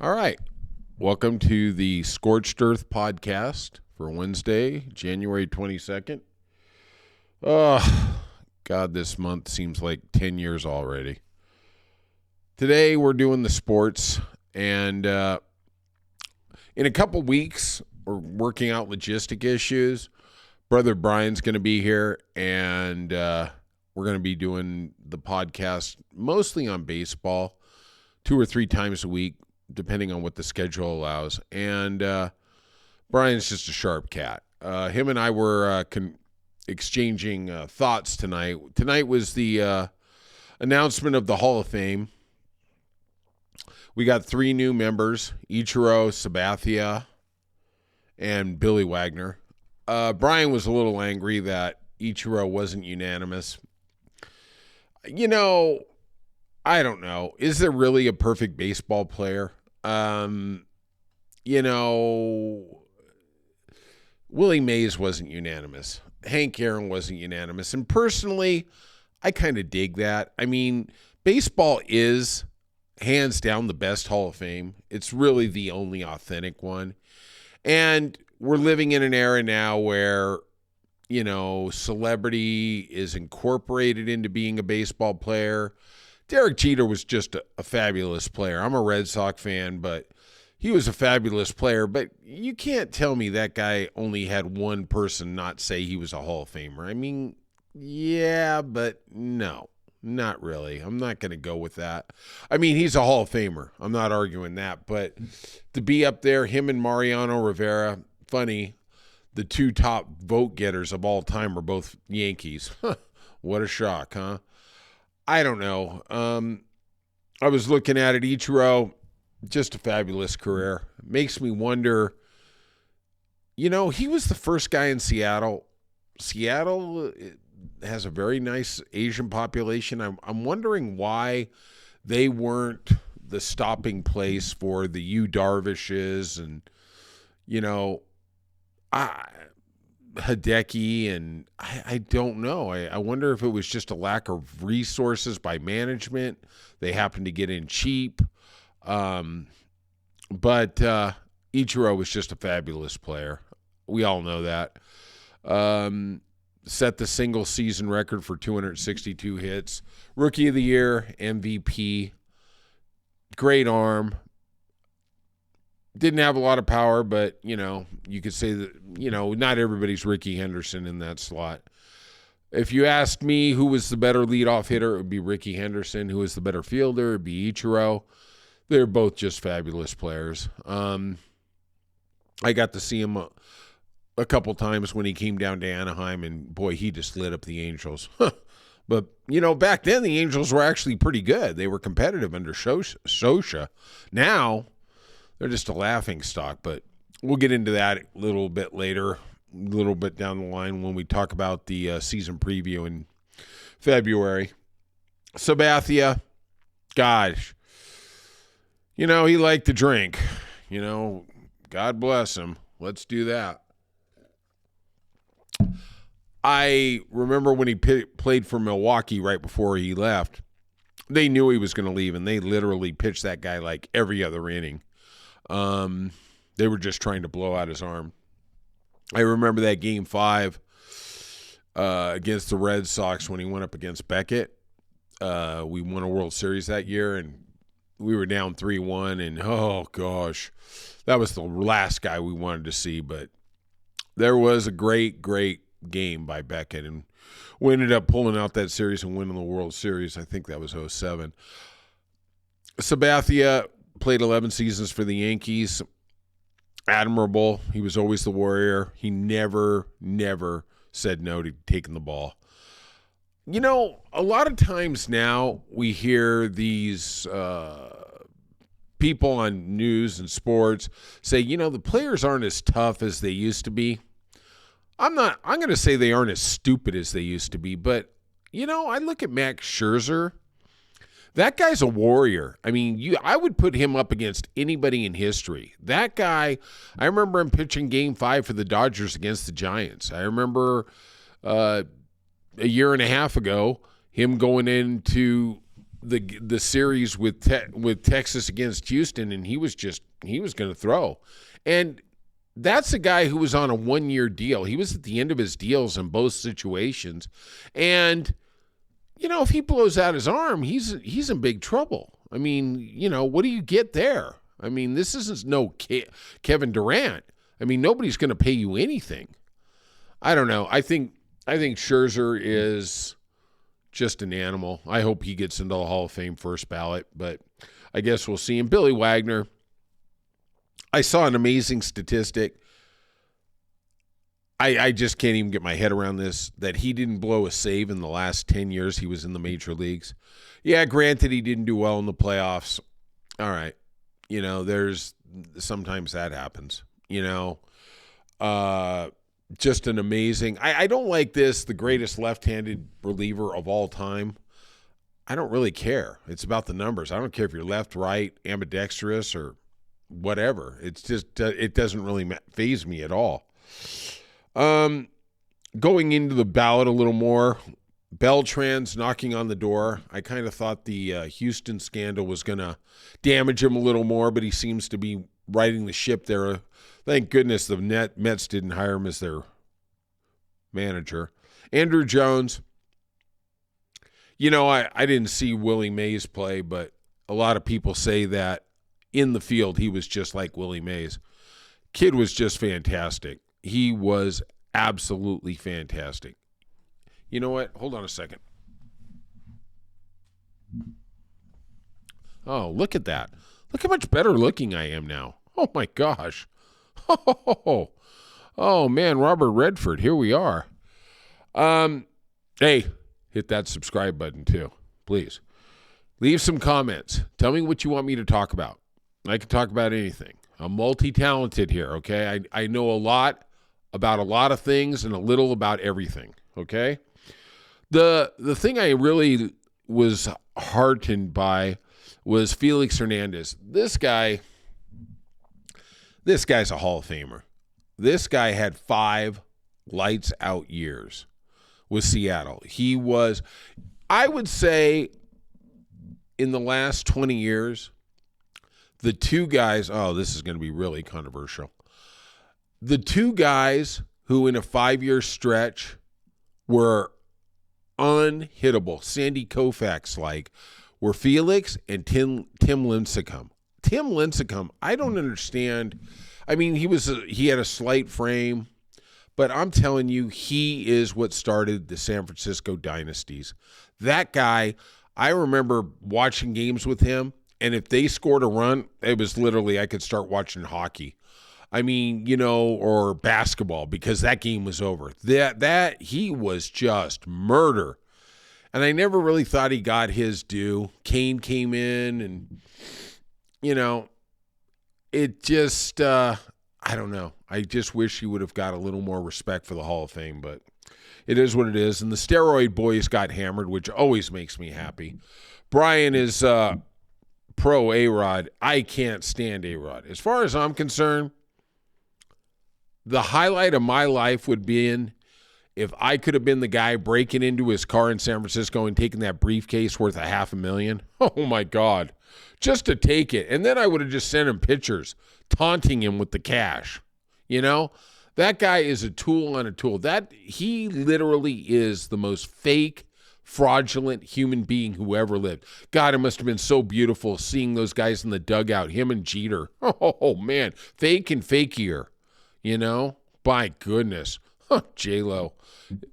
All right. Welcome to the Scorched Earth podcast for Wednesday, January 22nd. Oh, God, this month seems like 10 years already. Today, we're doing the sports, and in a couple weeks, we're working out logistic issues. Brother Brian's going to be here, and we're going to be doing the podcast mostly on baseball 2 or 3 times a week, depending on what the schedule allows. And Brian's just a sharp cat. Him and I were exchanging thoughts tonight. Tonight was the announcement of the Hall of Fame. We got 3 new members, Ichiro, Sabathia, and Billy Wagner. Brian was a little angry that Ichiro wasn't unanimous. You know, I don't know. Is there really a perfect baseball player? Willie Mays wasn't unanimous. Hank Aaron wasn't unanimous. And personally, I kind of dig that. I mean, baseball is hands down the best Hall of Fame. It's really the only authentic one. And we're living in an era now where, celebrity is incorporated into being a baseball player. Derek Jeter was just a fabulous player. I'm a Red Sox fan, but he was a fabulous player. But you can't tell me that guy only had one person not say he was a Hall of Famer. I mean, yeah, but no, not really. I'm not going to go with that. I mean, he's a Hall of Famer. I'm not arguing that. But to be up there, him and Mariano Rivera, funny, the 2 top vote getters of all time are both Yankees. What a shock, huh? I don't know. I was looking at it. Ichiro, just a fabulous career. Makes me wonder, he was the first guy in Seattle. Seattle has a very nice Asian population. I'm wondering why they weren't the stopping place for the Yu Darvishes and, Hideki, and I don't know. I wonder if it was just a lack of resources by management. They happened to get in cheap. But Ichiro was just a fabulous player. We all know that. Set the single season record for 262 hits. Rookie of the Year, MVP. Great arm. Didn't have a lot of power, but, you could say that, not everybody's Ricky Henderson in that slot. If you asked me who was the better leadoff hitter, it would be Ricky Henderson. Who was the better fielder, it would be Ichiro. They're both just fabulous players. I got to see him a couple times when he came down to Anaheim, and, boy, he just lit up the Angels. But, back then the Angels were actually pretty good. They were competitive under Scioscia. Now they're just a laughing stock, but we'll get into that a little bit later, a little bit down the line when we talk about the season preview in February. Sabathia, gosh, he liked to drink. God bless him. Let's do that. I remember when he played for Milwaukee right before he left, they knew he was going to leave, and they literally pitched that guy like every other inning. They were just trying to blow out his arm. I remember that Game 5 against the Red Sox when he went up against Beckett. We won a World Series that year, and we were down 3-1, and oh, gosh, that was the last guy we wanted to see. But there was a great, great game by Beckett, and we ended up pulling out that series and winning the World Series. I think that was 2007. Sabathia played 11 seasons for the Yankees. Admirable. He was always the warrior. He never said no to taking the ball. A lot of times now we hear these people on news and sports say, the players aren't as tough as they used to be. I'm going to say they aren't as stupid as they used to be, but, I look at Max Scherzer. That guy's a warrior. I mean, I would put him up against anybody in history. That guy, I remember him pitching Game 5 for the Dodgers against the Giants. I remember a year and a half ago him going into the series with Texas against Houston, and he was going to throw. And that's a guy who was on a 1-year deal. He was at the end of his deals in both situations. And, if he blows out his arm, he's in big trouble. I mean, what do you get there? I mean, this isn't no Kevin Durant. I mean, nobody's going to pay you anything. I don't know. I think Scherzer is just an animal. I hope he gets into the Hall of Fame first ballot, but I guess we'll see. And Billy Wagner, I saw an amazing statistic. I just can't even get my head around this, that he didn't blow a save in the last 10 years he was in the major leagues. Yeah, granted, he didn't do well in the playoffs. All right. There's sometimes that happens, just an amazing. I don't like this, the greatest left-handed reliever of all time. I don't really care. It's about the numbers. I don't care if you're left, right, ambidextrous, or whatever. It's just it doesn't really faze me at all. Going into the ballot a little more, Beltran's knocking on the door. I kind of thought the Houston scandal was going to damage him a little more, but he seems to be riding the ship there. Thank goodness the Mets didn't hire him as their manager. Andrew Jones, I didn't see Willie Mays play, but a lot of people say that in the field he was just like Willie Mays. Kid was just fantastic. He was absolutely fantastic. You know what? Hold on a second. Oh, look at that. Look how much better looking I am now. Oh, my gosh. Oh man, Robert Redford, here we are. Hey, hit that subscribe button too, please. Leave some comments. Tell me what you want me to talk about. I can talk about anything. I'm multi-talented here, okay? I know a lot about a lot of things and a little about everything, okay? The thing I really was heartened by was Felix Hernandez. This guy's a Hall of Famer. This guy had 5 lights out years with Seattle. He was, I would say, in the last 20 years, the two guys, this is going to be really controversial. The two guys who in a 5-year stretch were unhittable, Sandy Koufax-like, were Felix and Tim Lincecum. Tim Lincecum, I don't understand. I mean, he had a slight frame, but I'm telling you, he is what started the San Francisco dynasties. That guy, I remember watching games with him, and if they scored a run, it was literally I could start watching hockey. I mean, or basketball, because that game was over. That he was just murder. And I never really thought he got his due. Kane came in and, it just, I don't know. I just wish he would have got a little more respect for the Hall of Fame, but it is what it is. And the steroid boys got hammered, which always makes me happy. Brian is pro A-Rod. I can't stand A-Rod. As far as I'm concerned, the highlight of my life would be if I could have been the guy breaking into his car in San Francisco and taking that briefcase worth $500,000. Oh, my God. Just to take it. And then I would have just sent him pictures taunting him with the cash. That guy is a tool on a tool. He literally is the most fake, fraudulent human being who ever lived. God, it must have been so beautiful seeing those guys in the dugout, him and Jeter. Oh, man. Fake and fakier. By goodness. J-Lo.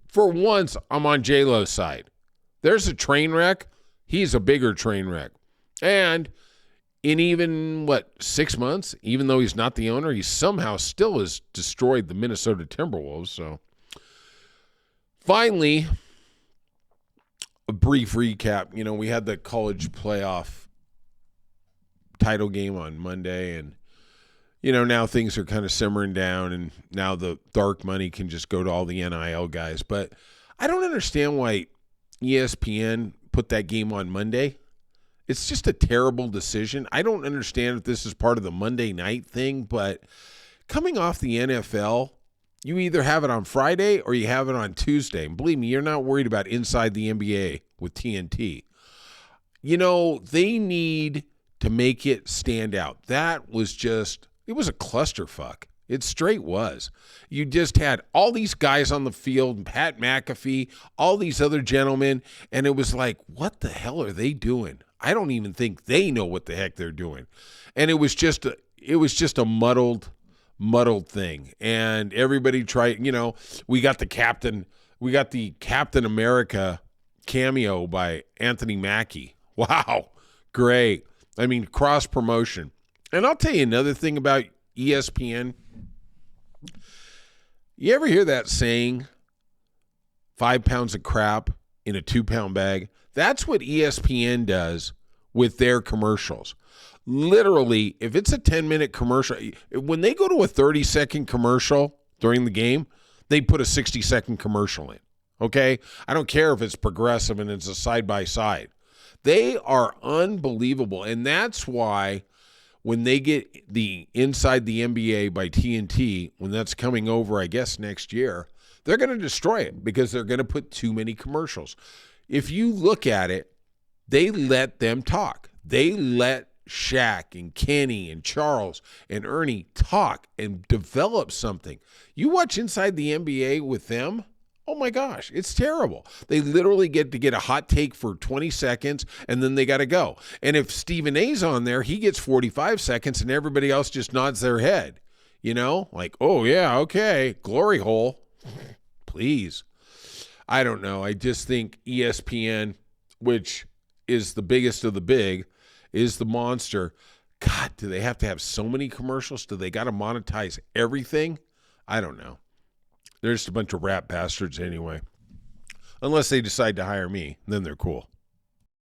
For once, I'm on J-Lo's side. There's a train wreck. He's a bigger train wreck. And in even, 6 months, even though he's not the owner, he somehow still has destroyed the Minnesota Timberwolves. So, finally, a brief recap. We had the college playoff title game on Monday, and now things are kind of simmering down, and now the dark money can just go to all the NIL guys. But I don't understand why ESPN put that game on Monday. It's just a terrible decision. I don't understand if this is part of the Monday night thing, but coming off the NFL, you either have it on Friday or you have it on Tuesday. And believe me, you're not worried about inside the NBA with TNT. They need to make it stand out. That was it was a clusterfuck. It straight was. You just had all these guys on the field, Pat McAfee, all these other gentlemen, and it was like, what the hell are they doing? I don't even think they know what the heck they're doing. And it was just a muddled thing. And everybody tried, we got the Captain America cameo by Anthony Mackie. Wow, great. I mean, cross promotion. And I'll tell you another thing about ESPN. You ever hear that saying, 5 pounds of crap in a 2-pound bag? That's what ESPN does with their commercials. Literally, if it's a 10-minute commercial, when they go to a 30-second commercial during the game, they put a 60-second commercial in. Okay? I don't care if it's progressive and it's a side-by-side. They are unbelievable. And that's why when they get the Inside the NBA by TNT, when that's coming over, I guess, next year, they're going to destroy it because they're going to put too many commercials. If you look at it, they let them talk. They let Shaq and Kenny and Charles and Ernie talk and develop something. You watch Inside the NBA with them, oh my gosh, it's terrible. They literally get to get a hot take for 20 seconds and then they got to go. And if Stephen A's on there, he gets 45 seconds and everybody else just nods their head. Like, oh yeah, okay, glory hole. Please. I don't know. I just think ESPN, which is the biggest of the big, is the monster. God, do they have to have so many commercials? Do they got to monetize everything? I don't know. They're just a bunch of rat bastards anyway. Unless they decide to hire me, then they're cool.